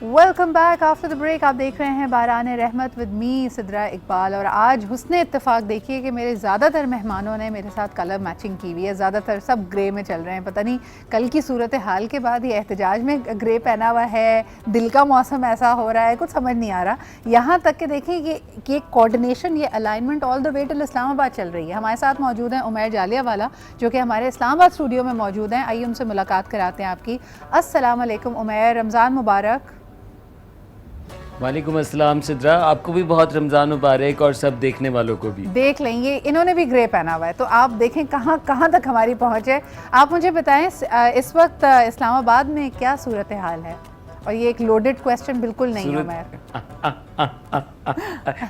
Welcome back after the break. آپ دیکھ رہے ہیں باران رحمت ود می سدرا اقبال. اور آج حسن اتفاق دیکھیے کہ میرے زیادہ تر مہمانوں نے میرے ساتھ کلر میچنگ کی ہوئی ہے. زیادہ تر سب گرے میں چل رہے ہیں. پتہ نہیں کل کی صورت حال کے بعد یہ احتجاج میں گرے پہنا ہوا ہے, دل کا موسم ایسا ہو رہا ہے, کچھ سمجھ نہیں آ رہا. یہاں تک کہ دیکھیں یہ کوآرڈینیشن, یہ الائنمنٹ آل دا وے ٹل اسلام آباد چل رہی ہے. ہمارے ساتھ موجود ہیں عمیر جالیہ والا جو کہ ہمارے اسلام آباد اسٹوڈیو میں موجود ہیں. آئیے ان سے ملاقات کراتے ہیں آپ کی. السلام علیکم عمیر, رمضان مبارک. وعلیکم السلام سدرا, آپ کو بھی بہت رمضان مبارک اور سب دیکھنے والوں کو بھی. دیکھ لیں گے, انہوں نے بھی گرے پہنا ہوا ہے تو آپ دیکھیں کہاں کہاں تک ہماری پہنچ ہے. آپ مجھے بتائیں اس وقت اسلام آباد میں کیا صورتحال ہے؟ اور یہ ایک لوڈڈ کویسچن بالکل نہیں ہے عمیر.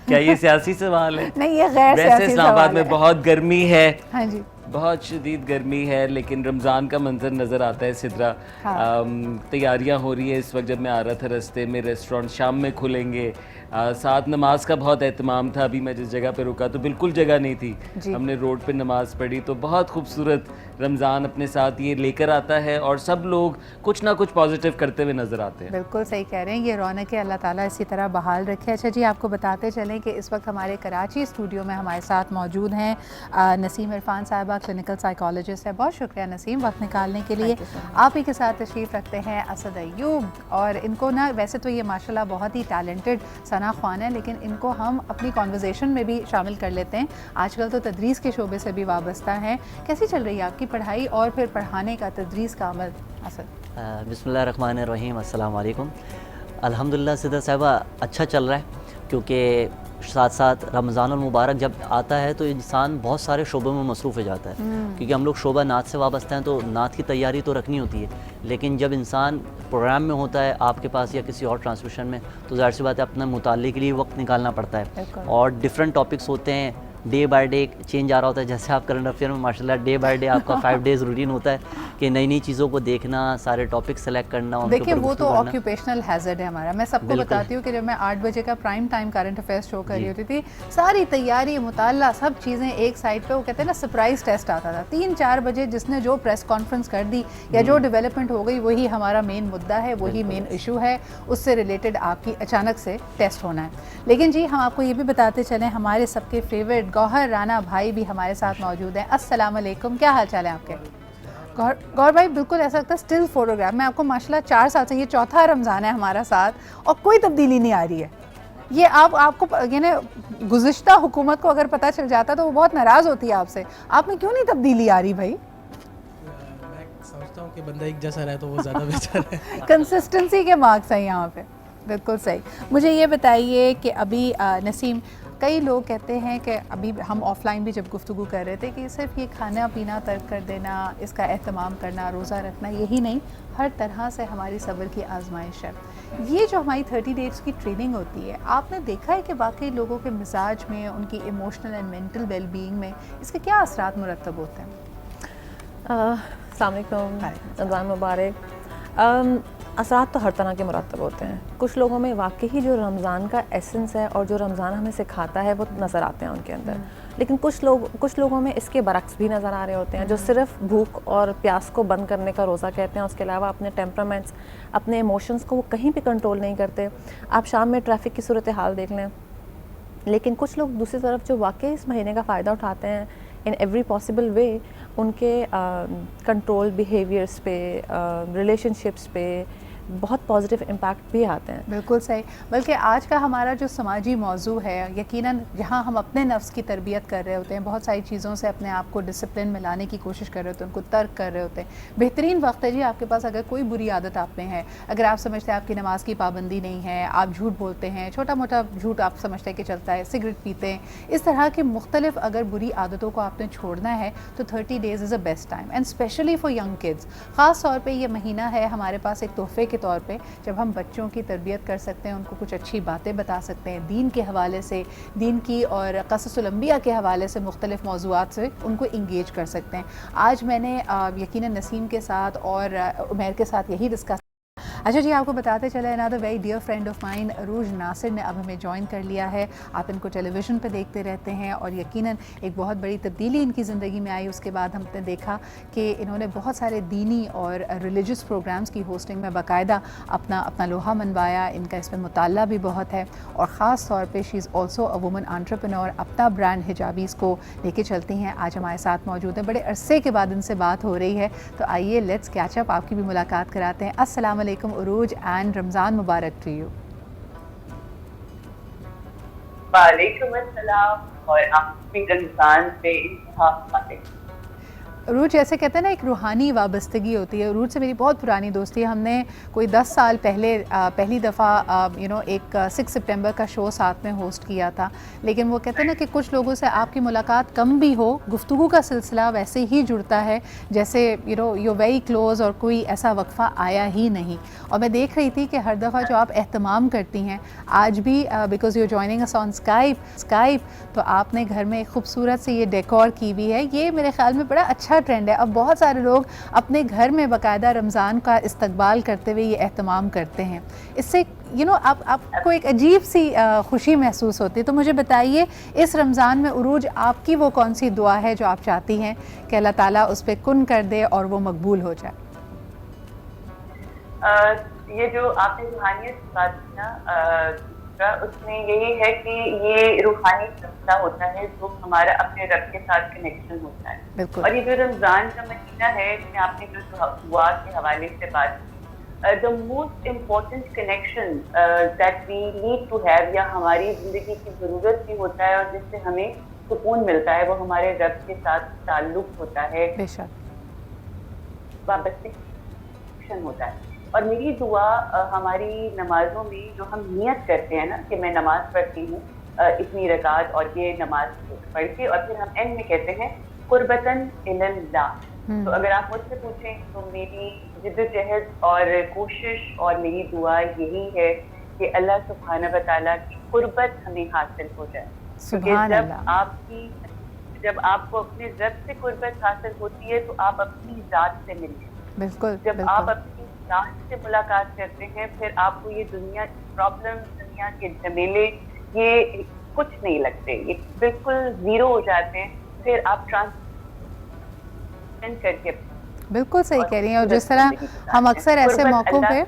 کیا یہ سیاسی سوال ہے؟ نہیں, یہ غیر سیاسی سوال ہے. ویسے اسلام آباد میں بہت گرمی ہے. ہاں جی, بہت شدید گرمی ہے, لیکن رمضان کا منظر نظر آتا ہے سدرا. تیاریاں ہو رہی ہیں اس وقت. جب میں آ رہا تھا رستے میں, ریسٹورینٹ شام میں کھلیں گے. ساتھ نماز کا بہت اہتمام تھا. ابھی میں جس جگہ پہ رکا تو بالکل جگہ نہیں تھی, ہم نے روڈ پہ نماز پڑھی. تو بہت خوبصورت رمضان اپنے ساتھ یہ لے کر آتا ہے اور سب لوگ کچھ نہ کچھ پازیٹیو کرتے ہوئے نظر آتے ہیں. بالکل صحیح کہہ رہے ہیں, یہ رونق ہے, اللہ تعالیٰ اسی طرح بحال رکھے. اچھا جی, آپ کو بتاتے چلیں کہ اس وقت ہمارے کراچی اسٹوڈیو میں ہمارے ساتھ موجود ہیں نسیم عرفان صاحبہ, کلینکل سائیکالوجسٹ ہے. بہت شکریہ نسیم وقت نکالنے کے لیے. آپ ہی کے ساتھ تشریف رکھتے ہیں اسد ایوب, اور ان کو نا ویسے تو یہ ماشاءاللہ بہت ہی ٹیلنٹڈ ثنا خوان ہے, لیکن ان کو ہم اپنی کانورزیشن میں بھی شامل کر لیتے ہیں. آج کل تو تدریس کے شعبے سے بھی وابستہ ہیں. کیسی چل رہی ہے آپ کی پڑھائی اور پھر پڑھانے کا, تدریس کا عمل اسد؟ بسم اللہ الرحمن الرحیم. السلام علیکم. الحمدللہ سدر صاحبہ اچھا چل رہا ہے, کیونکہ ساتھ ساتھ رمضان المبارک جب آتا ہے تو انسان بہت سارے شعبوں میں مصروف ہو جاتا ہے. کیونکہ ہم لوگ شعبہ نعت سے وابستہ ہیں تو نعت کی تیاری تو رکھنی ہوتی ہے, لیکن جب انسان پروگرام میں ہوتا ہے آپ کے پاس یا کسی اور ٹرانسمیشن میں, تو ظاہر سی بات ہے اپنا مطالعے کے لیے وقت نکالنا پڑتا ہے. اور ڈفرینٹ ٹاپکس ہوتے ہیں, ڈے بائی ڈے چینج آ رہا ہوتا ہے. جیسے آپ کرنٹ افیئر میں ماشاء اللہ ڈے بائی ڈے آپ کا 5 days روٹین ہوتا ہے کہ نئی نئی چیزوں کو دیکھنا, سارے ٹاپک سلیکٹ کرنا. دیکھیں وہ تو آکیوپیشنل ہیزرڈ ہے ہمارا. میں سب کو بتاتی ہوں کہ جب میں 8 بجے کا پرائم ٹائم کرنٹ افیئرس شو کر رہی ہوتی تھی, ساری تیاری, مطالعہ, سب چیزیں ایک سائڈ پہ, وہ کہتے ہیں نا سرپرائز ٹیسٹ آتا تھا 3-4 بجے. جس نے جو پریس کانفرنس کر دی یا جو ڈیولپمنٹ ہو گئی وہی ہمارا مین مدعا ہے, وہی مین ایشو ہے, اس سے ریلیٹڈ آپ کی اچانک سے ٹیسٹ ہونا ہے. لیکن جی ہم آپ کو یہ بھی بتاتے چلیں, ہمارے سب کے فیوریٹ گوہر رانا بھائی بھی ہمارے ساتھ موجود ہیں. السلام علیکم, کیا حال چال ہے آپ کے؟ گوہر بھائی بالکل ایسا لگتا ہے اسٹل فوٹوگراف. میں آپ کو ماشاءاللہ 4 سال سے, یہ چوتھا رمضان ہے ہمارا ساتھ, اور کوئی تبدیلی نہیں آ رہی ہے. یہ آپ کو یعنی گزشتہ حکومت کو اگر پتہ چل جاتا تو وہ بہت ناراض ہوتی ہے آپ سے. آپ میں کیوں نہیں تبدیلی آ رہی بھائی؟ میں سمجھتا ہوں کہ بندہ ایک جیسا رہے تو وہ زیادہ بہتر ہے. کنسسٹنسی کے مارکس ہیں یہاں پہ. بالکل صحیح. مجھے یہ بتائیے کہ ابھی نسیم, کئی لوگ کہتے ہیں کہ ابھی ہم آف لائن بھی جب گفتگو کر رہے تھے کہ صرف یہ کھانا پینا ترک کر دینا, اس کا اہتمام کرنا, روزہ رکھنا, یہی نہیں, ہر طرح سے ہماری صبر کی آزمائش ہے. یہ جو ہماری 30 days کی ٹریننگ ہوتی ہے, آپ نے دیکھا ہے کہ واقعی لوگوں کے مزاج میں, ان کی emotional and mental well being میں اس کے کیا اثرات مرتب ہوتے ہیں؟ السلام علیکم, رمضان مبارک. اثرات تو ہر طرح کے مرتب ہوتے ہیں. کچھ لوگوں میں واقعی جو رمضان کا ایسنس ہے اور جو رمضان ہمیں سکھاتا ہے وہ نظر آتے ہیں ان کے اندر, لیکن کچھ لوگوں میں اس کے برعکس بھی نظر آ رہے ہوتے ہیں, جو صرف بھوک اور پیاس کو بند کرنے کا روزہ کہتے ہیں, اس کے علاوہ اپنے ٹیمپرامنٹس, اپنے ایموشنس کو وہ کہیں بھی کنٹرول نہیں کرتے. آپ شام میں ٹریفک کی صورتحال دیکھ لیں. لیکن کچھ لوگ دوسری طرف جو واقعی اس مہینے کا فائدہ اٹھاتے ہیں ان ایوری پاسبل وے, ان کے کنٹرول بیہیویئرس پہ, ریلیشن شپس پہ بہت پازیٹیو امپیکٹ بھی آتے ہیں. بالکل صحیح. بلکہ آج کا ہمارا جو سماجی موضوع ہے, یقیناً جہاں ہم اپنے نفس کی تربیت کر رہے ہوتے ہیں, بہت ساری چیزوں سے اپنے آپ کو ڈسپلن میں لانے کی کوشش کر رہے ہوتے ہیں, ان کو ترک کر رہے ہوتے ہیں. بہترین وقت ہے جی آپ کے پاس. اگر کوئی بری عادت آپ میں ہے, اگر آپ سمجھتے ہیں آپ کی نماز کی پابندی نہیں ہے, آپ جھوٹ بولتے ہیں, چھوٹا موٹا جھوٹ آپ سمجھتے ہیں کہ چلتا ہے, سگریٹ پیتے ہیں, اس طرح کے مختلف اگر بری عادتوں کو آپ نے چھوڑنا ہے تو 30 days is a best time, and especially for young kids. خاص طور پہ یہ مہینہ ہے ہمارے پاس ایک تحفے کے طور پہ, جب ہم بچوں کی تربیت کر سکتے ہیں, ان کو کچھ اچھی باتیں بتا سکتے ہیں, دین کے حوالے سے, دین کی اور قصص الانبیاء کے حوالے سے مختلف موضوعات سے ان کو انگیج کر سکتے ہیں. آج میں نے یقیناً نسیم کے ساتھ اور عمیر کے ساتھ یہی ڈسکس अच्छा जी, आपको बताते चले another very dear friend of mine Arooj Nasir ने अब हमें ज्वाइन कर लिया है। आप इनको टेलीविज़न पे देखते रहते हैं और यकीनन एक बहुत बड़ी तब्दीली इनकी ज़िंदगी में आई। उसके बाद हमने देखा कि इन्होंने बहुत सारे दीनी और रिलीजियस प्रोग्राम्स की होस्टिंग में बाकायदा अपना लोहा मनवाया। इनका इसमें मुताल्ला भी बहुत है और ख़ास तौर पे she is also a woman entrepreneur. अपना ब्रांड हिजाबीज़ को लेके चलती हैं। आज हमारे साथ मौजूद हैं, बड़े अरसे के बाद इनसे बात हो रही है, तो आइए लेट्स कैच अप, आपकी भी मुलाकात कराते हैं। अस्सलाम वालेकुम उरूज एंड रमज़ान मुबारक टू यू। वालेकुम अस्सलाम और आपकी रमज़ान पे इंतहा मुबारक। उरूज, जैसे कहते हैं ना एक रूहानी वाबस्तगी होती है। उरूज से मेरी बहुत पुरानी दोस्ती है। हमने कोई 10 साल पहले पहली दफ़ा एक 6 सितंबर का शो साथ में होस्ट किया था। लेकिन वो कहते हैं ना कि कुछ लोगों से आपकी मुलाकात कम भी हो, गुफ्तगू का सिलसिला वैसे ही जुड़ता है जैसे यू वेरी क्लोज़ और कोई ऐसा वक्फ़ा आया ही नहीं। और मैं देख रही थी कि हर दफ़ा जो आप एहतमाम करती हैं, आज भी because you joining us on Skype, तो आपने घर में एक खूबसूरत सी ये डेकोर की हुई है। ये मेरे ख़्याल में बड़ा अच्छा ट्रेंड है। अब बहुत सारे लोग अपने घर में बाकायदा रमज़ान का इस्तकबाल करते हुए ये एहतमाम करते हैं। इससे आपको एक अजीब सी खुशी महसूस होती है। तो मुझे बताइए, इस रमज़ान में उरूज आपकी वो कौन सी दुआ है जो आप चाहती हैं कि अल्लाह ताला उस पर कुन कर दे और वो मकबूल हो जाए? ये जो आपने रूहानियत की बात की ना, उसमें यही है कि ये रूहानी सस्ता होता है जो हमारा अपने रब के साथ कनेक्शन होता है। और ये जो रमज़ान का महीना है, इसमें आपने जो दुआ के हवाले से बात की, the most important connection that we need to have, या हमारी ज़िंदगी की ज़रूरत भी होता है और जिससे हमें सुकून मिलता है, वो हमारे रब के साथ ताल्लुक़ होता है, बेशक वाबस्ता होता है। और मेरी दुआ हमारी नमाजों में जो हम नियत करते हैं ना कि मैं नमाज पढ़ती हूँ इतनी रकात, और ये नमाज पढ़ के और फिर हम एंड में कहते हैं कुर्बतन इल्लल्लाह। तो अगर आप मुझसे पूछें तो मेरी जिद्दोजहद और कोशिश और मेरी दुआ यही है कि अल्लाह सुब्हाना व तआला की कुर्बत हमें हासिल हो जाए। जब आपको अपने रब से कुर्बत हासिल होती है तो आप अपनी ज़ात से मिलते हैं। बिल्कुल। जब आप अपनी ज़ात से मुलाकात करते हैं, फिर आपको ये दुनिया की प्रॉब्लम, दुनिया के झमेले, ये कुछ नहीं लगते, ये बिल्कुल ज़ीरो हो जाते हैं। फिर आप ट्रांससेंड करके बिल्कुल सही कह रही हैं। और जिस तरह हम अक्सर ऐसे मौक़ों पे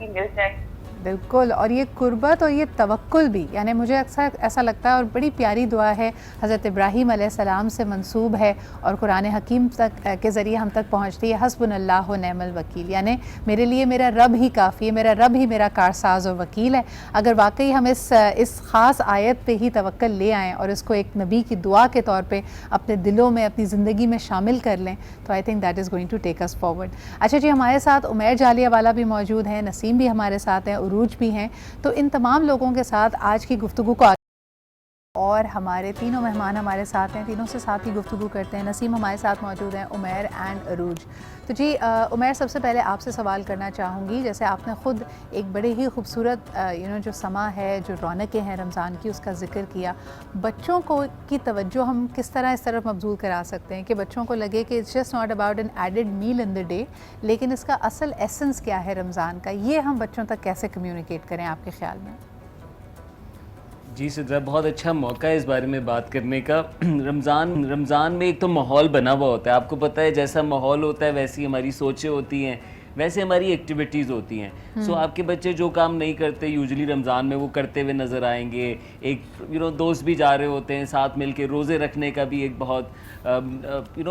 बिल्कुल, और ये कुर्बत और ये तवक्कुल भी, यानी मुझे अक्सर ऐसा लगता है, और बड़ी प्यारी दुआ है, हज़रत इब्राहीम अलैहिस्सलाम से मंसूब है और कुरान हकीम तक के ज़रिए हम तक पहुँचती है। हस्बुनल्लाहु निअमल वकील, यानी मेरे लिए मेरा रब ही काफ़ी है, मेरा रब ही मेरा कारसाज और वकील है। अगर वाकई हम इस ख़ास आयत पे ही तवक्ल ले आएँ और इसको एक नबी की दुआ के तौर पे अपने दिलों में, अपनी ज़िंदगी में शामिल कर लें, तो I think that is going to take us forward. अच्छा जी, हमारे साथ उमैर जालियावाला भी मौजूद हैं, नसीम भी हमारे साथ हैं, उरूज भी हैं। तो इन तमाम लोगों के साथ आज की गुफ्तगू को, और हमारे तीनों मेहमान हमारे साथ हैं, तीनों से साथ ही गुफ्तगू करते हैं। नसीम हमारे साथ मौजूद हैं, उमैर एंड अरूज। तो जी उमैर, सबसे पहले आपसे सवाल करना चाहूँगी, जैसे आपने ख़ुद एक बड़े ही खूबसूरत जो समा है, जो रौनकें हैं रमज़ान की, उसका ज़िक्र किया। बच्चों को की तवज्जो हम किस तरह इस तरफ मबज़ूल करा सकते हैं कि बच्चों को लगे कि it's just not about an added meal in the day, लेकिन इसका असल एसेंस क्या है रमज़ान का, ये हम बच्चों तक कैसे कम्युनिकेट करें आपके ख़्याल में? जी सिद्रा, बहुत अच्छा मौका है इस बारे में बात करने का। रमज़ान में एक तो माहौल बना हुआ होता है, आपको पता है, जैसा माहौल होता है वैसी हमारी सोचें होती हैं, वैसे हमारी एक्टिविटीज़ होती हैं। सो आपके बच्चे जो काम नहीं करते यूजुअली रमज़ान में, वो करते हुए नज़र आएंगे। एक दोस्त भी जा रहे होते हैं साथ मिल के, रोज़े रखने का भी एक बहुत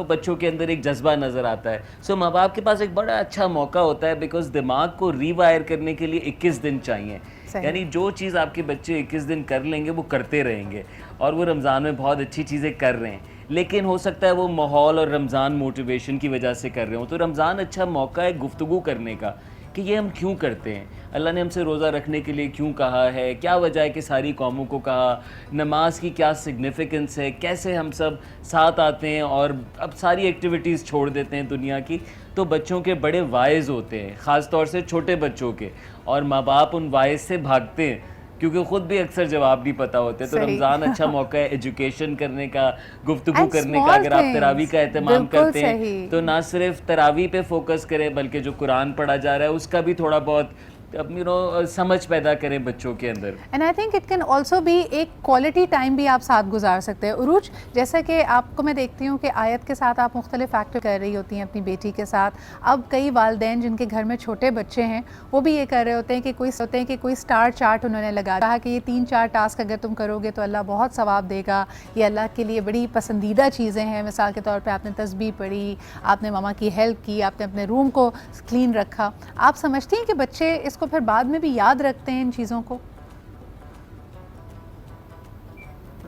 बच्चों के अंदर एक जज्बा नज़र आता है। सो माँ बाप के पास एक बड़ा अच्छा मौका होता है, बिकॉज दिमाग को रीवायर करने के लिए 21 दिन चाहिए। यानी जो चीज़ आपके बच्चे 21 दिन कर लेंगे वो करते रहेंगे, और वो रमज़ान में बहुत अच्छी चीज़ें कर रहे हैं। लेकिन हो सकता है वो माहौल और रमज़ान मोटिवेशन की वजह से कर रहे हो। तो रमज़ान अच्छा मौका है गुफ्तगू करने का कि ये हम क्यों करते हैं, अल्लाह ने हमसे रोज़ा रखने के लिए क्यों कहा है, क्या वजह है कि सारी कौमों को कहा, नमाज की क्या सिग्निफिकेंस है, कैसे हम सब साथ आते हैं और अब सारी एक्टिविटीज़ छोड़ देते हैं दुनिया की। तो बच्चों के बड़े वाइज होते हैं, ख़ास तौर से छोटे बच्चों के, और माँ बाप उन वाइज से भागते हैं क्योंकि ख़ुद भी अक्सर जवाब नहीं पता होते। तो रमज़ान अच्छा मौका है एजुकेशन करने का, गुफ्तगू करने का। अगर आप तरावी का एहतमाम करते हैं तो ना सिर्फ तरावी पे फोकस करें, बल्कि जो कुरान पढ़ा जा रहा है उसका भी थोड़ा बहुत समझ पैदा करें बच्चों के अंदर. And I think it can also be एक क्वालिटी टाइम भी आप साथ गुजार सकते हैं. उरूज, जैसा कि आपको मैं देखती हूँ कि आयत के साथ आप मुख्तलिफ फैक्टर कर रही होती हैं अपनी बेटी के साथ. अब कई वालदैन जिनके घर में छोटे बच्चे हैं वो भी ये कर रहे होते हैं कि कोई स्टार चार्ट उन्होंने लगा कहा कि ये 3-4 टास्क अगर तुम करोगे तो अल्लाह बहुत सवाब देगा, ये अल्लाह के लिए बड़ी पसंदीदा चीज़ें हैं. मिसाल के तौर पे आपने तस्बीह पढ़ी, आपने मामा की हेल्प की, आपने अपने रूम को क्लीन रखा. आप समझती हैं कि बच्चे इसको फिर बाद में भी याद रखते हैं इन चीज़ों को?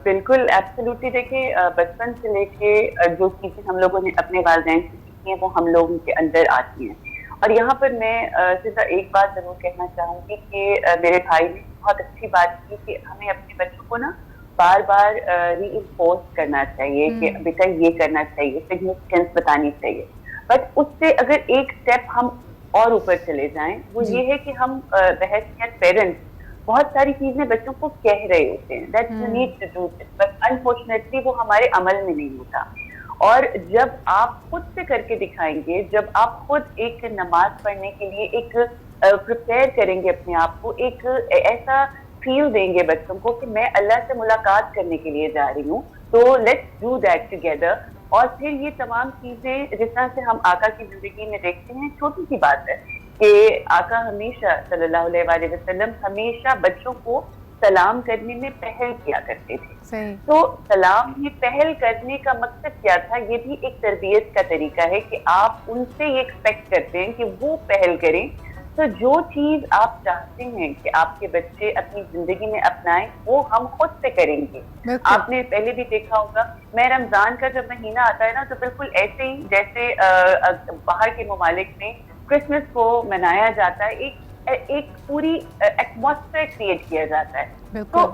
बिल्कुल, एब्सोल्युटली. देखिए, बचपन से लेके जो चीज़ें हम लोगों ने अपने वालिदैन से सीखी हैं वो हम लोगों के अंदर आती हैं. और यहाँ पर मैं सीधा एक बात ज़रूर कहना चाहूँगी कि मेरे भाई ने बहुत अच्छी बात की कि हमें अपने बच्चों को ना बार बार रीइंफोर्स करना चाहिए कि बेटा ये करना चाहिए, सिग्निफिकेंस बतानी चाहिए. बट उससे अगर एक स्टेप हम और ऊपर चले जाएं, वो ये है कि हम बहैसियत पेरेंट्स बहुत सारी चीजें बच्चों को कह रहे होते हैं, that you need to do this, but unfortunately वो हमारे अमल में नहीं होता. और जब आप खुद से करके दिखाएंगे, जब आप खुद एक नमाज पढ़ने के लिए एक प्रिपेयर करेंगे अपने आप को, एक ऐसा फील देंगे बच्चों को कि मैं अल्लाह से मुलाकात करने के लिए जा रही हूँ, तो लेट्स डू दैट टुगेदर. और फिर ये तमाम चीजें जिस तरह से हम आका की जिंदगी में देखते हैं, छोटी सी बात है कि आका हमेशा सल्लल्लाहु अलैहि वसल्लम हमेशा बच्चों को सलाम करने में पहल किया करते थे. तो सलाम में पहल करने का मकसद क्या था? ये भी एक तरबियत का तरीका है कि आप उनसे ये एक्सपेक्ट करते हैं कि वो पहल करें. तो जो चीज आप चाहते हैं कि आपके बच्चे अपनी जिंदगी में अपनाएं, वो हम खुद से करेंगे. आपने पहले भी देखा होगा, मैं रमजान का जब महीना आता है ना, तो बिल्कुल ऐसे ही जैसे बाहर के ममालिक में क्रिसमस को मनाया जाता है, एक पूरी एटमॉस्फेयर क्रिएट किया जाता है. तो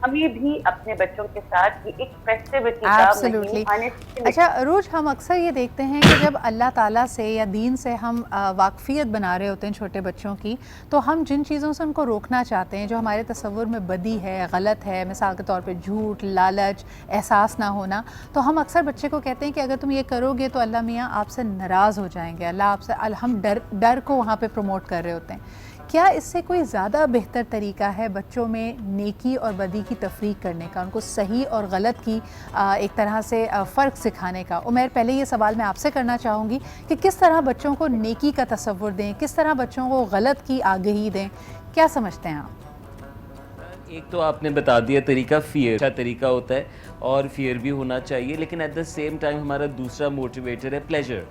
हमें भी अपने बच्चों के साथ ये एक फेस्टिविटी का महीना आने से. अच्छा अरूज, हम अक्सर ये देखते हैं कि जब अल्लाह ताला से या दीन से हम वाकफियत बना रहे होते हैं छोटे बच्चों की, तो हम जिन चीज़ों से उनको रोकना चाहते हैं, जो हमारे तसव्वुर में बदी है, गलत है, मिसाल के तौर पे झूठ, लालच, एहसास ना होना, तो हम अक्सर बच्चे को कहते हैं कि अगर तुम ये करोगे तो अल्लाह मियाँ आपसे नाराज़ हो जाएंगे, अल्लाह आपसे, हम डर को वहाँ पर प्रमोट कर रहे होते हैं. क्या इससे कोई ज़्यादा बेहतर तरीका है बच्चों में नेकी और बदी की तफरीक करने का, उनको सही और गलत की एक तरह से फ़र्क सिखाने का? उमैर, पहले ये सवाल मैं आपसे करना चाहूँगी कि किस तरह बच्चों को नेकी का तसव्वुर दें, किस तरह बच्चों को गलत की आगही दें, क्या समझते हैं आप? एक तो आपने बता दिया तरीका, फियर अच्छा तरीका होता है और फियर भी होना चाहिए, लेकिन एट द सेम टाइम हमारा दूसरा मोटिवेटर है प्लेजर,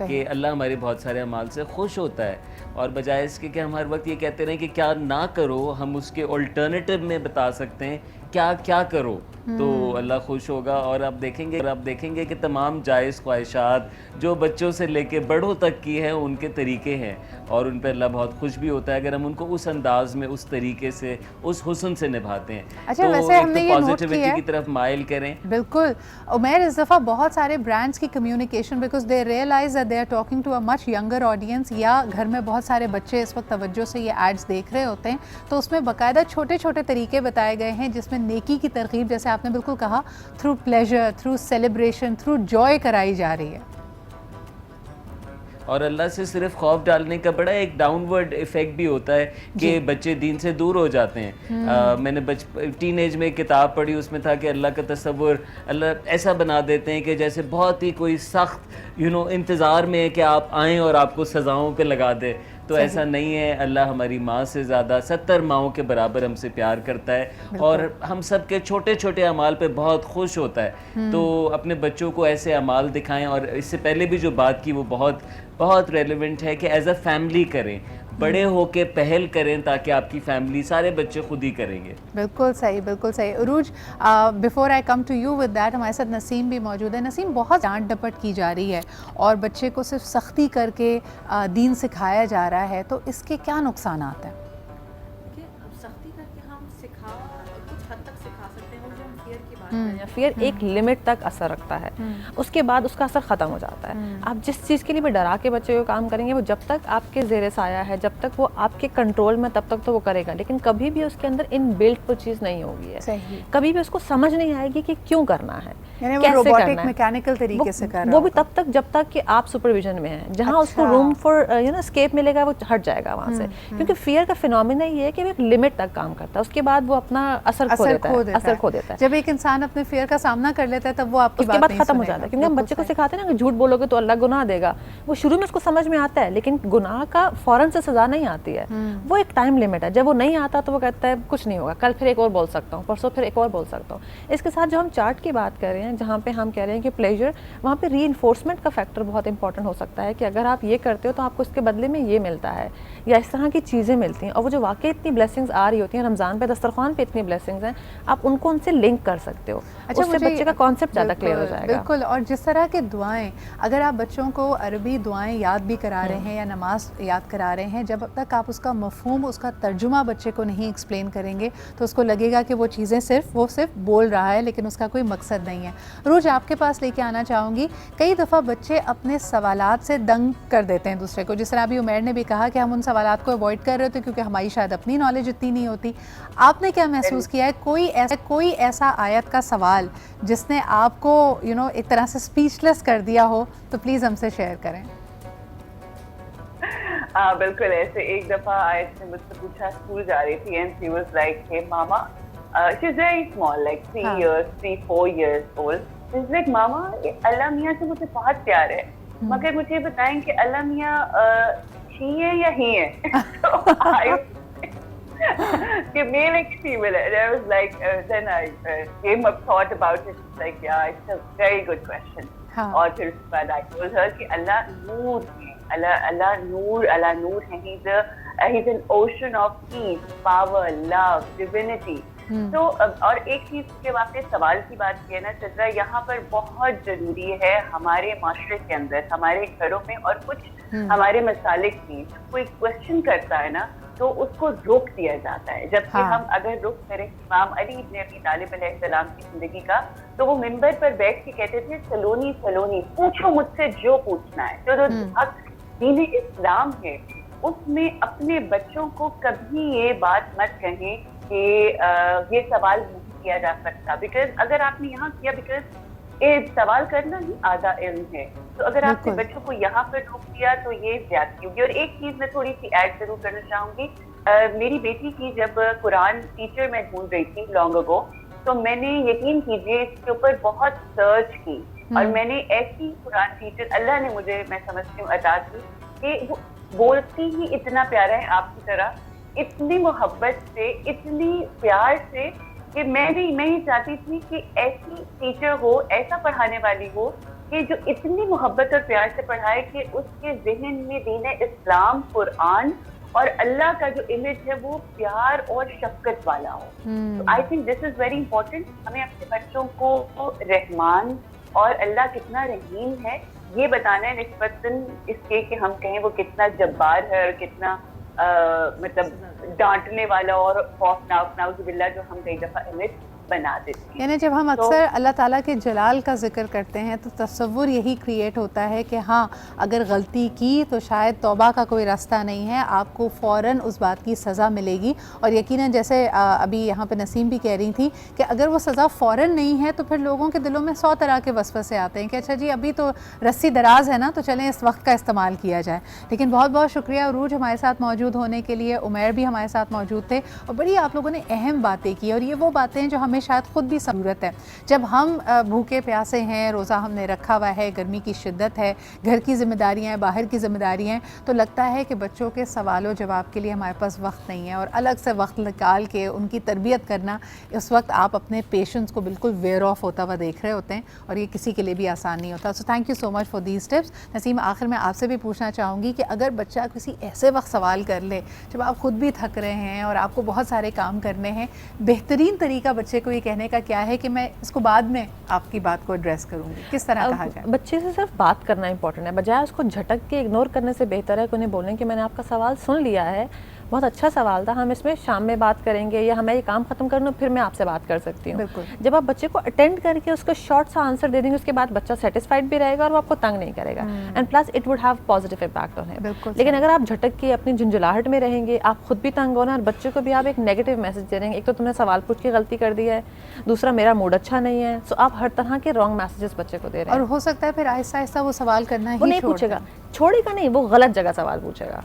कि अल्लाह हमारे बहुत सारे अमाल से खुश होता है. और बजाय इसके कि हम हर वक्त ये कहते रहें कि क्या ना करो, हम उसके ऑल्टरनेटिव में बता सकते हैं क्या क्या करो तो अल्लाह खुश होगा. और आप देखेंगे कि तमाम जायज़ ख्वाहिशात जो बच्चों से लेके बड़ों तक की हैं, उनके तरीके हैं और उन पर अल्लाह बहुत खुश भी होता है अगर हम उनको उस अंदाज में, उस तरीके से, उस हुस्न से निभाते हैं. अच्छा, तो वैसे हमने ये पॉजिटिविटी की तरफ माइल करें. बिल्कुल उमैर, इस दफ़ा बहुत सारे ब्रांड्स की communication, because they realise that they are talking to a much younger audience, या घर में बहुत सारे बच्चे इस वक्त तवज्जो से ये एड्स देख रहे होते हैं, तो उसमें बाकायदा छोटे छोटे तरीके बताए गए हैं जिसमें नेकी की तरकीब, जैसे आपने बिल्कुल कहा, through pleasure, through celebration, through Joy कराई जा रही है. और अल्लाह से सिर्फ खौफ डालने का बड़ा एक डाउनवर्ड इफेक्ट भी होता है कि बच्चे दीन से दूर हो जाते हैं. मैंने टीन एज में एक किताब पढ़ी, उसमें था कि अल्लाह का तसव्वुर अल्लाह ऐसा बना देते हैं कि जैसे बहुत ही कोई सख्त इंतज़ार में है कि आप आएँ और आपको सज़ाओं पे लगा दे. तो ऐसा नहीं है. अल्लाह हमारी माँ से ज़्यादा 70 माओं के बराबर हमसे प्यार करता है और हम सब के छोटे छोटे अमाल पे बहुत खुश होता है. तो अपने बच्चों को ऐसे अमाल दिखाएं. और इससे पहले भी जो बात की वो बहुत बहुत रेलेवेंट है कि एज अ फैमिली करें, बड़े होके पहल करें ताकि आपकी फैमिली, सारे बच्चे खुद ही करेंगे. बिल्कुल सही, बिल्कुल सही. Urooj, before I come to you with that, हमारे साथ नसीम भी मौजूद है. नसीम, बहुत डांट डपट की जा रही है और बच्चे को सिर्फ सख्ती करके दीन सिखाया जा रहा है, तो इसके क्या नुकसान हैं? सख्ती करके हम कुछ हद तक सिखा सकते हैं, वो जो हम फियर की बात करें या फियर एक लिमिट तक असर रखता है, उसके बाद उसका असर ख़त्म हो जाता है। आप जिस चीज़ के लिए भी डरा के बच्चे को काम करेंगे, वो जब तक आपके ज़ेरे साया है, जब तक वो आपके कंट्रोल में, तब तक तो वो करेगा, लेकिन कभी भी उसके अंदर इन बिल्ट वो चीज़ नहीं होगी है, कभी भी उसको समझ नहीं आएगी कि क्यों करना है, कैसे करना है, मैकेनिकल तरीके से कर रहा वो भी तब तक जब तक कि आप सुपरविजन में हैं। जहाँ उसको रूम फॉर एस्केप मिलेगा वो हट जाएगा वहाँ से, क्योंकि फियर का फिनोमिना ये है कि वो एक लिमिट तक काम करता है, उसके बाद वो अपना असर खो देता है। जब एक इंसान अपने फियर का सामना कर लेता है तब वो आपकी उसके बाद खत्म हो जाता है, क्योंकि हम बच्चे को सिखाते हैं ना कि झूठ बोलोगे तो अल्लाह गुनाह देगा, वो शुरू में उसको समझ में आता है, लेकिन गुनाह का फौरन से सजा नहीं आती है, वो एक टाइम लिमिट है। जब वो नहीं आता तो वो कहता है कुछ नहीं होगा, कल फिर एक और बोल सकता हूँ, परसों फिर एक और बोल सकता हूँ। इसके साथ जो हम चार्ट की बात कर रहे हैं, जहाँ पे हम कह रहे हैं कि प्लेजर, वहाँ पे रीइंफोर्समेंट का फैक्टर बहुत इंपॉर्टेंट हो सकता है कि अगर आप ये करते हो तो आपको इसके बदले में ये मिलता है, या इस तरह की चीज़ें मिलती हैं। और वो जो वाकई इतनी ब्लेसिंग्स आ रही होती हैं रमज़ान पे, दस्तरखान पे इतनी ब्लेसिंग्स हैं, आप उनको उनसे लिंक कर सकते हो, उससे बच्चे का कॉन्सेप्ट ज़्यादा क्लियर हो जाएगा। बिल्कुल। और जिस तरह के दुआएं, अगर आप बच्चों को अरबी दुआएं याद भी करा रहे हैं या नमाज याद करा रहे हैं, जब तक आप उसका मफहूम, उसका तर्जुमा बच्चे को नहीं एक्सप्लेन करेंगे तो उसको लगेगा कि वो चीज़ें सिर्फ बोल रहा है, लेकिन उसका कोई मकसद नहीं है। रोज आपके पास लेके आना चाहूँगी, कई दफ़ा बच्चे अपने सवालात से दंग कर देते हैं दूसरे को। जिस तरह अभी उमैर ने भी कहा कि हम उन सवालात को अवॉइड कर रहे होते क्योंकि हमारी शायद अपनी नॉलेज इतनी नहीं होती। आपने क्या महसूस किया है, कोई ऐसा आयत का सवाल जिसने आपको एक तरह से स्पीचलेस कर दिया हो, तो प्लीज़ हमसे शेयर करें। हाँ बिल्कुल, ऐसे एक दफ़ा आयत ने मुझसे पूछा, स्कूल जा रही थी and she was like, hey mama, she is very small, like 3-4 years old, she is like, mama ये अल्लाह मियाँ से मुझे बहुत प्यार है, मगर मुझे बताएं कि अल्लाह मियाँ शी है या ही है? कि मेल है कि फीमेल है? And I was like, then I came up, thought about it, like yeah, it's a very good question. और फिर उसके बाद I told her कि अल्लाह नूर है, अल्लाह नूर है, he's an ocean of peace, power, love, divinity. तो और एक चीज के आपने सवाल की बात की है ना सिद्रा, यहाँ पर बहुत जरूरी है हमारे माशरे के अंदर, हमारे घरों में और कुछ हमारे मसालिक की, कोई क्वेश्चन करता है ना तो उसको रोक दिया जाता है। जबकि हम अगर रुख करें इमाम अली इब्न अबी तालिब अलैहिस्सलाम की जिंदगी का, तो वो मिंबर पर बैठ के कहते थे, सलोनी सलोनी, पूछो मुझसे जो पूछना है। तो जो हक दीन इस्लाम है उसमें अपने बच्चों को कभी ये बात मत कहें कि ये सवाल नहीं किया जा सकता, बिकॉज अगर आपने यहाँ किया, बिकॉज सवाल करना ही आधा इल्म है, तो अगर आपने बच्चों को यहाँ पर रोक दिया तो ये ज्यादती होगी। और एक चीज मैं थोड़ी सी ऐड जरूर करना चाहूंगी, मेरी बेटी की जब कुरान टीचर मैं ढूंढ रही थी लॉन्ग अगो, तो मैंने यकीन कीजिए इसके ऊपर बहुत सर्च की और मैंने ऐसी कुरान टीचर अल्लाह ने मुझे, मैं समझती हूँ, अता की कि वो बोलती ही इतना प्यारा है आपकी तरह, इतनी मोहब्बत से, इतनी प्यार से, कि मैं ही चाहती थी कि ऐसी टीचर हो, ऐसा पढ़ाने वाली हो कि जो इतनी मोहब्बत और प्यार से पढ़ाए कि उसके ज़हन में दीन इस्लाम, कुरान और अल्लाह का जो इमेज है वो प्यार और शफकत वाला हो। तो I think this is very important. हमें अपने बच्चों को रहमान और अल्लाह कितना रहीम है ये बताना है, निस्बतन इसके कि हम कहें वो कितना जब्बार है और कितना मतलब डांटने वाला और खौफनाक नाउज़ुबिल्लाह जो हम कई दफ़ा इमेज बना देते हैं। यानी जब हम अक्सर अल्लाह ताला के जलाल का जिक्र करते हैं तो तसव्वुर यही क्रिएट होता है कि हाँ, अगर गलती की तो शायद तौबा का कोई रास्ता नहीं है, आपको फ़ौरन उस बात की सज़ा मिलेगी। और यकीनन जैसे अभी यहाँ पे नसीम भी कह रही थी कि अगर वो सज़ा फ़ौरन नहीं है तो फिर लोगों के दिलों में 100 तरह के वसवसे आते हैं कि अच्छा जी अभी तो रस्सी दराज है ना, तो चलें इस वक्त का इस्तेमाल किया जाए। लेकिन बहुत बहुत शुक्रिया उरूज हमारे साथ मौजूद होने के लिए, उमैर भी हमारे साथ मौजूद थे और बड़ी आप लोगों ने अहम बातें की, और ये वो बातें जो हमें शायद ख़ुद भी ज़रूरत है। जब हम भूखे प्यासे हैं, रोज़ा हमने रखा हुआ है, गर्मी की शिद्दत है, घर की ज़िम्मेदारियाँ हैं, बाहर की ज़िम्मेदारियाँ हैं, तो लगता है कि बच्चों के सवालों जवाब के लिए हमारे पास वक्त नहीं है, और अलग से वक्त निकाल के उनकी तरबियत करना, इस वक्त आप अपने पेशेंस को बिल्कुल वेयर ऑफ होता हुआ देख रहे होते हैं और ये किसी के लिए भी आसान नहीं होता। So thank you so much for these tips. Naseem, आखिर में आपसे भी पूछना चाहूँगी कि अगर बच्चा किसी ऐसे वक्त सवाल कर ले जब आप ख़ुद भी थक रहे हैं और आपको बहुत सारे काम करने हैं, बेहतरीन तरीका बच्चे को ये कहने का क्या है कि मैं इसको बाद में आपकी बात को एड्रेस करूंगी, किस तरह कहा जाए? बच्चे से सिर्फ बात करना इंपॉर्टेंट है, बजाय उसको झटक के इग्नोर करने से बेहतर है कि उन्हें बोलें कि मैंने आपका सवाल सुन लिया है, بہت اچھا سوال تھا, ہم اس میں شام میں بات کریں گے یا ہمیں یہ کام ختم کرنا پھر میں آپ سے بات کر سکتی ہوں. بالکل. جب آپ بچے کو اٹینڈ کر کے اس کو شارٹ سا آنسر دے دیں گے, اس کے بعد بچہ سیٹسفائڈ بھی رہے گا اور وہ آپ کو تنگ نہیں کرے گا, and plus it would have positive impact on ہم. لیکن اگر آپ جھٹک کے اپنی جھنجھلاہٹ میں رہیں گے, آپ خود بھی تنگ ہونا اور بچے کو بھی آپ ایک نیگیٹو میسج دے رہیں گے, ایک تو تم نے سوال پوچھ کے غلطی کر دی ہے, دوسرا میرا موڈ اچھا نہیں ہے, سو آپ ہر طرح کے رانگ میسیجز بچے کو دے رہے ہیں. اور ہو سکتا ہے پھر آہستہ آہستہ وہ سوال کرنا وہ ہی نہیں پوچھے گا, چھوڑے گا نہیں, وہ غلط جگہ سوال پوچھے گا,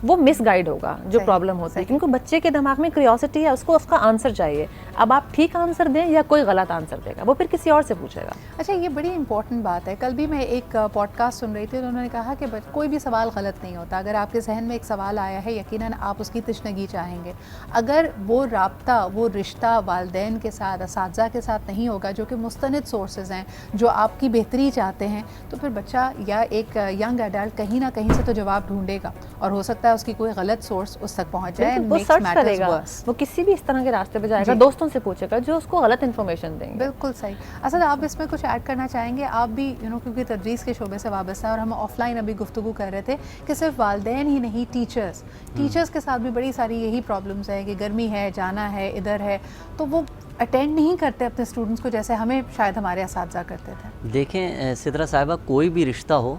وہ مس گائیڈ ہوگا جو پرابلم ہوتی ہے, کیونکہ بچے کے دماغ میں کریوسٹی ہے, اس کو اس کا آنسر چاہیے. اب آپ ٹھیک آنسر دیں یا کوئی غلط آنسر دے گا, وہ پھر کسی اور سے پوچھے گا. اچھا, یہ بڑی امپورٹنٹ بات ہے. کل بھی میں ایک پوڈ کاسٹ سن رہی تھی, انہوں نے کہا کہ کوئی بھی سوال غلط نہیں ہوتا. اگر آپ کے ذہن میں ایک سوال آیا ہے, یقیناً آپ اس کی تشنگی چاہیں گے. اگر وہ رابطہ, وہ رشتہ والدین کے ساتھ, اساتذہ کے ساتھ نہیں ہوگا جو کہ مستند سورسز ہیں, جو آپ کی بہتری چاہتے ہیں, تو پھر بچہ یا ایک ینگ ایڈلٹ کہیں نہ کہیں سے تو جواب ڈھونڈے گا, اور ہو سکتا ہے اس کی کوئی غلط سورس اس تک پہنچ جائے. وہ سرچ کرے گا, وہ کسی بھی اس طرح کے راستے پہ جائے گا, دوستوں سے پوچھے گا جو اس کو غلط انفارمیشن دیں گے. بالکل صحیح. اسد, آپ اس میں کچھ ایڈ کرنا چاہیں گے؟ آپ بھی کیونکہ تدریس کے شعبے سے وابستہ ہے, اور ہم آف لائن ابھی گفتگو کر رہے تھے کہ صرف والدین ہی نہیں, ٹیچرس کے ساتھ بھی بڑی ساری یہی پرابلمس ہے کہ گرمی ہے, جانا ہے, ادھر ہے, تو وہ اٹینڈ نہیں کرتے اپنے اسٹوڈنٹس کو جیسے ہمیں شاید ہمارے اساتذہ کرتے تھے. دیکھیں سدرا صاحبہ, کوئی بھی رشتہ ہو,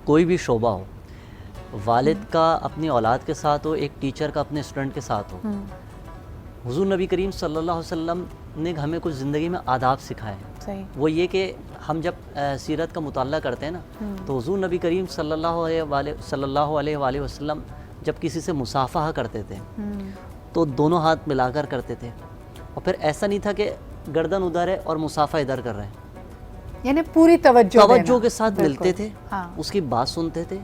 کوئی بھی شعبہ ہو, والد کا اپنی اولاد کے ساتھ ہو, ایک ٹیچر کا اپنے اسٹوڈنٹ کے ساتھ ہو. حضور نبی کریم صلی اللہ علیہ وسلم نے ہمیں کچھ زندگی میں آداب سکھائے ہیں. صحیح. وہ یہ کہ ہم جب سیرت کا مطالعہ کرتے ہیں نا, تو حضور نبی کریم صلی اللہ علیہ وآلہ وسلم جب کسی سے مصافحہ کرتے تھے تو دونوں ہاتھ ملا کر کرتے تھے, اور پھر ایسا نہیں تھا کہ گردن ادھر ہے اور مصافحہ ادھر کر رہے ہیں, یعنی پوری توجہ کے ساتھ ملتے تھے, اس کی بات سنتے تھے,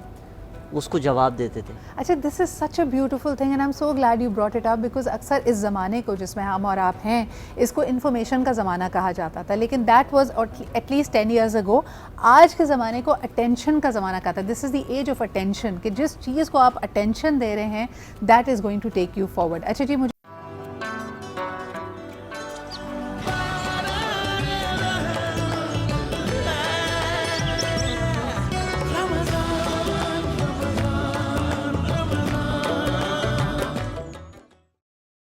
اس کو جواب دیتے تھے. اچھا, this is such a beautiful thing and I am so glad you brought it up, because اکثر اس زمانے کو جس میں ہم اور آپ ہیں, اس کو انفارمیشن کا زمانہ کہا جاتا تھا, لیکن that was at least 10 years ago. آج کے زمانے کو اٹینشن کا زمانہ کہتا ہے. This is the age of attention, کہ جس چیز کو آپ اٹینشن دے رہے ہیں that is going to take you forward. اچھا جی, مجھے